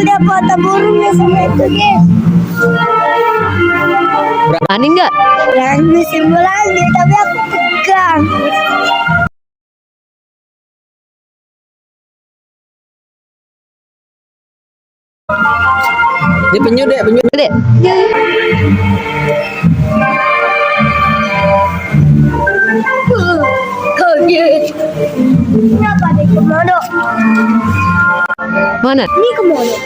dia patah burungnya sama itu guys. Berani nggak? Berani sih berani, tapi aku pegang. Dia penyu deh, penyu. Dek. Kaget. Ini apa nih, komodo? Mana? Ini komodo.